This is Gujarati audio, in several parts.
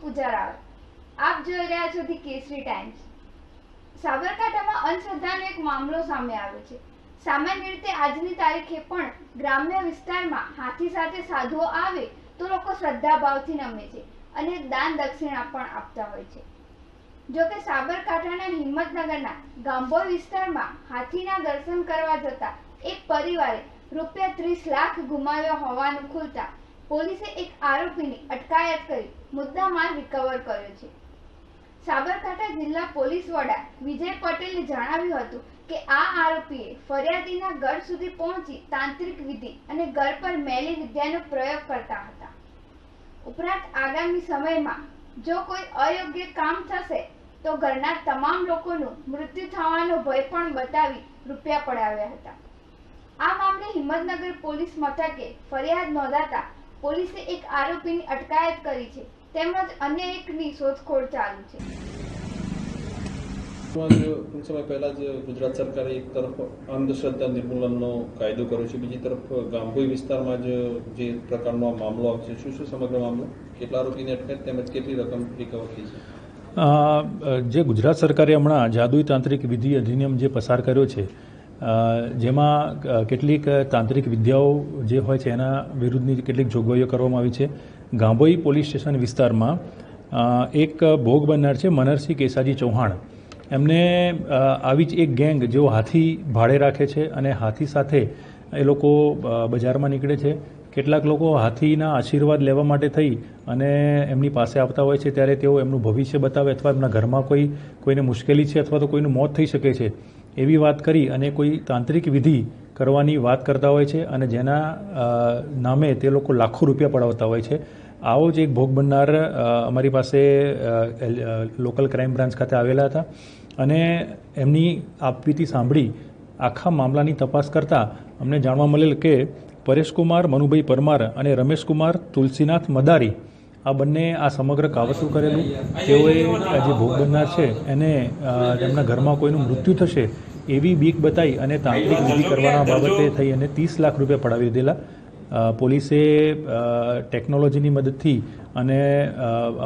પુજારા। આપ જોઈ રહ્યા છો ધી કેસરી ટાઈમ્સ। સાબરકાંઠામાં અંધશ્રદ્ધાનો એક મામલો સામે આવ્યો છે। સામાન્ય રીતે આજની તારીખે પણ ગ્રામ્ય વિસ્તારમાં હાથી સાથે સાધુઓ આવે તો લોકો શ્રદ્ધાભાવથી નમે છે અને દાન દક્ષિણા પણ આપતા હોય છે। જોકે સાબરકાંઠાના હિંમતનગરના ગાંભોઈ વિસ્તારમાં હાથીના દર્શન કરવા જતા એક પરિવારે ₹30 લાખ ગુમાવ્યા હોવાનું ખુલતા પોલીસે એક આરોપીની અટકાયત કરી મુદ્દામાલ રિકવર કર્યો છે। સાબરકાંઠા જિલ્લા પોલીસ વડા વિજય પટેલે જણાવ્યું હતું કે આ આરોપીએ ફરિયાદીના ઘર સુધી પહોંચી તાંત્રિક વિધિ અને ઘર પર મેલી વિદ્યાનો પ્રયોગ કરતા હતા। ઉપરાંત આગામી સમયમાં જો કોઈ અયોગ્ય કામ થશે તો ઘરના તમામ લોકોનું મૃત્યુ થવાનો ભય પણ બતાવી રૂપિયા પડાવ્યા હતા। આ મામલે હિંમતનગર પોલીસ મથકે ફરિયાદ નોંધાતા પોલીસે એક આરોપીની અટકાયત કરી છે તેમજ અન્ય એકની શોધખોળ ચાલુ છે। ટૂંક સમય પહેલા જ ગુજરાત સરકારે એક તરફ અંધશ્રદ્ધા નિર્મૂલનનો કાયદો કર્યો છે, બીજી તરફ ગાંભોઈ વિસ્તારમાં જે પ્રકારનો આ મામલો આવે છે, શું સમગ્ર મામલો, કેટલા આરોપીની અટકાયત તેમજ કેટલી રકમ રિકવર થઈ છે? જે ગુજરાત સરકારે હમણાં જાદુઈ તાંત્રિક વિધિ અધિનિયમ જે પસાર કર્યો છે, જેમાં કેટલીક તાંત્રિક વિદ્યાઓ જે હોય છે એના વિરુદ્ધની કેટલીક જોગવાઈઓ કરવામાં આવી છે। ગાંભોઈ પોલીસ સ્ટેશન વિસ્તારમાં એક ભોગ બનનાર છે મનરસિંહ કેસાજી ચૌહાણ। એમને આવી જ એક ગેંગ જેઓ હાથી ભાડે રાખે છે અને હાથી સાથે એ લોકો બજારમાં નીકળે છે। કેટલાક લોકો હાથીના આશીર્વાદ લેવા માટે થઈ અને એમની પાસે આવતા હોય છે ત્યારે તેઓ એમનું ભવિષ્ય બતાવે અથવા એમના ઘરમાં કોઈને મુશ્કેલી છે અથવા તો કોઈનું મોત થઈ શકે છે એવી વાત કરી અને કોઈ તાંત્રિક વિધિ કરવાની વાત કરતા હોય છે અને જેના નામે તે લોકો લાખો રૂપિયા પડાવતા હોય છે। આવો જ એક ભોગ બનનાર અમારી પાસે લોકલ ક્રાઇમ બ્રાન્ચ ખાતે આવેલા હતા અને એમની આપવીતી સાંભળી આખા મામલાની તપાસ કરતાં અમને જાણવા મળેલ કે પરેશકુમાર મનુભાઈ પરમાર અને રમેશકુમાર તુલસીનાથ મદારી આ બંને આ સમગ્ર કાવતરું કરેલું। તેઓએ જે ભોગ બનનાર છે એને તેમના ઘરમાં કોઈનું મૃત્યુ થશે એવી બીક બતાવી અને તાંત્રિક વિધિ કરવાના બાબતે થઈ અને 30 લાખ રૂપિયા પડાવી દીધેલા। પોલીસે ટેકનોલોજીની મદદથી અને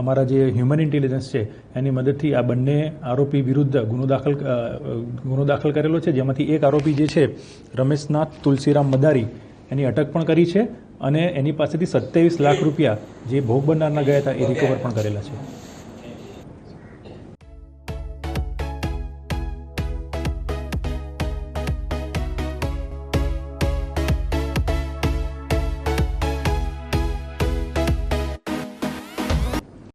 અમારા જે હ્યુમન ઇન્ટેલિજન્સ છે એની મદદથી આ બંને આરોપી વિરુદ્ધ ગુનો દાખલ કરેલો છે, જેમાંથી એક આરોપી જે છે રમેશનાથ તુલસીરામ મદારી એની અટક પણ કરી છે અને એની પાસેથી 27 લાખ રૂપિયા જે ભોગ બનનારના ગયા હતા એ રિકવર પણ કરેલા છે।